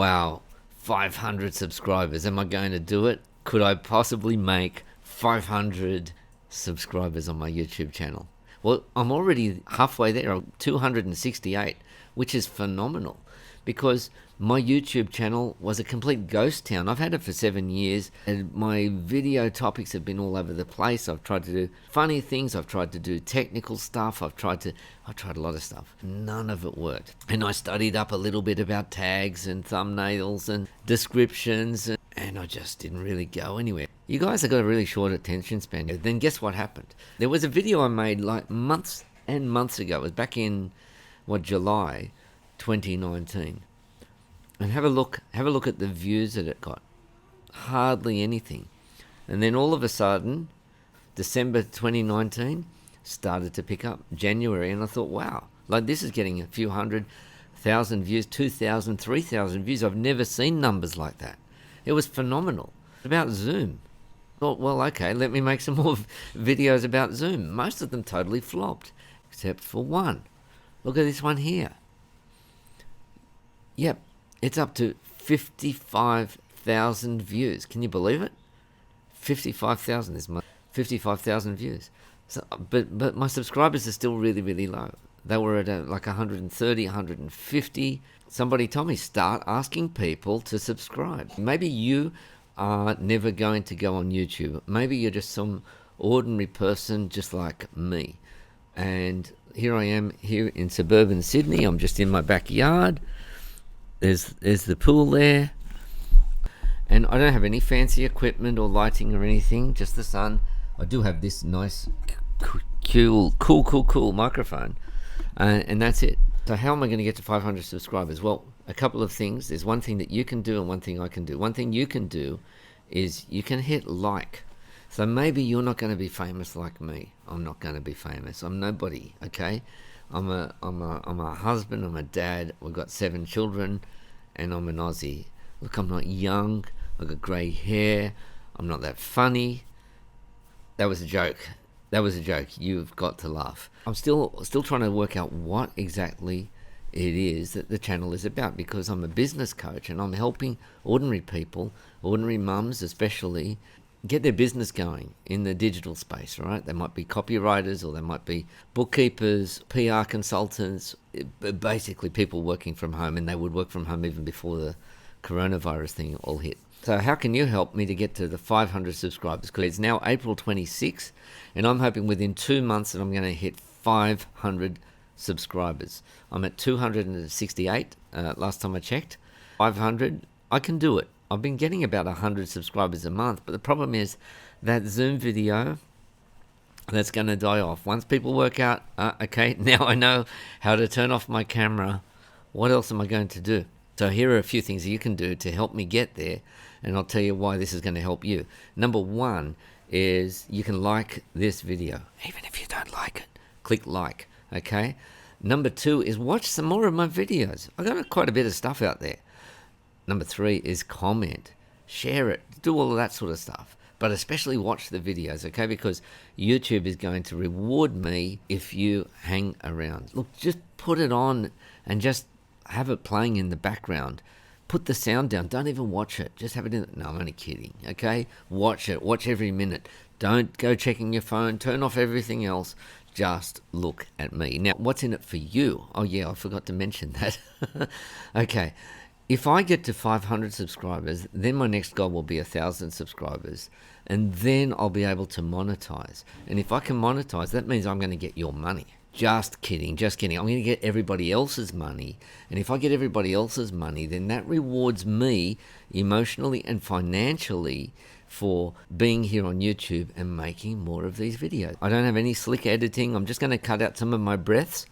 Wow, 500 subscribers. Am I going to do it? Could I possibly make 500 subscribers on my YouTube channel? Well, I'm already halfway there. I'm 268, which is phenomenal because my YouTube channel was a complete ghost town. I've had it for 7 years and my video topics have been all over the place. I've tried to do funny things. I've tried to do technical stuff. I've tried a lot of stuff. None of it worked. And I studied up a little bit about tags and thumbnails and descriptions and I just didn't really go anywhere. You guys have got a really short attention span. Then guess what happened? There was a video I made like months and months ago. It was back in, July 2019. And have a look at the views that it got. Hardly anything. And then all of a sudden, December 2019 started to pick up. January, and I thought, wow, like this is getting a few 100,000 views, 2,000, 3,000 views. I've never seen numbers like that. It was phenomenal. About Zoom. I thought, well, okay, let me make some more videos about Zoom. Most of them totally flopped, except for one. Look at this one here. Yep, it's up to 55,000 views. Can you believe it? 55,000 is my 55,000 views. So, but my subscribers are still really, really low. They were at like 130, 150. Somebody told me, start asking people to subscribe. Maybe you are never going to go on YouTube. Maybe you're just some ordinary person just like me. And here I am here in suburban Sydney. I'm just in my backyard. There's the pool there. And I don't have any fancy equipment or lighting or anything, just the sun. I do have this nice, cool microphone. And that's it. So how am I going to get to 500 subscribers? Well, a couple of things. There's one thing that you can do and one thing I can do. One thing you can do is you can hit like. So maybe you're not going to be famous like me. I'm not going to be famous. I'm nobody, okay? I'm a husband, I'm a dad, we've got 7 children, and I'm an Aussie. Look, I'm not young, I've got grey hair, I'm not that funny. That was a joke. You've got to laugh. I'm still trying to work out what exactly it is that the channel is about, because I'm a business coach and I'm helping ordinary people, ordinary mums especially, get their business going in the digital space, right? They might be copywriters or they might be bookkeepers, PR consultants, basically people working from home, and they would work from home even before the coronavirus thing all hit. So how can you help me to get to the 500 subscribers? Because it's now April 26th, and I'm hoping within 2 months that I'm going to hit 500 subscribers. I'm at 268 last time I checked. 500, I can do it. I've been getting about 100 subscribers a month, but the problem is that Zoom video, that's going to die off. Once people work out, okay, now I know how to turn off my camera, what else am I going to do? So here are a few things you can do to help me get there, and I'll tell you why this is going to help you. Number one is you can like this video. Even if you don't like it, click like, okay? Number two is watch some more of my videos. I've got quite a bit of stuff out there. Number three is comment, share it, do all of that sort of stuff. But especially watch the videos, okay? Because YouTube is going to reward me if you hang around. Look, just put it on and just have it playing in the background. Put the sound down. Don't even watch it. Just have it in. No, I'm only kidding, okay? Watch it. Watch every minute. Don't go checking your phone. Turn off everything else. Just look at me. Now, what's in it for you? Oh, yeah, I forgot to mention that. Okay. If I get to 500 subscribers, then my next goal will be 1,000 subscribers. And then I'll be able to monetize. And if I can monetize, that means I'm going to get your money. Just kidding. I'm going to get everybody else's money. And if I get everybody else's money, then that rewards me emotionally and financially for being here on YouTube and making more of these videos. I don't have any slick editing. I'm just going to cut out some of my breaths.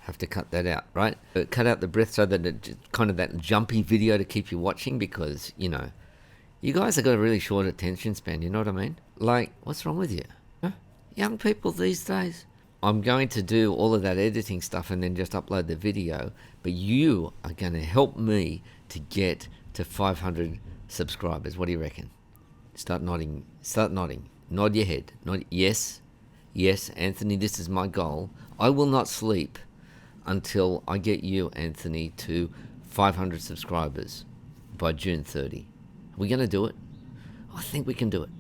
Have to cut that out, right? But cut out the breath so that it's kind of that jumpy video to keep you watching, because, you know, you guys have got a really short attention span, you know what I mean? Like, what's wrong with you? Huh? Young people these days. I'm going to do all of that editing stuff and then just upload the video, but you are going to help me to get to 500 subscribers. What do you reckon? Start nodding. Nod your head. Nod. Yes, Anthony, this is my goal. I will not sleep until I get you, Anthony, to 500 subscribers by June 30. Are we going to do it? I think we can do it.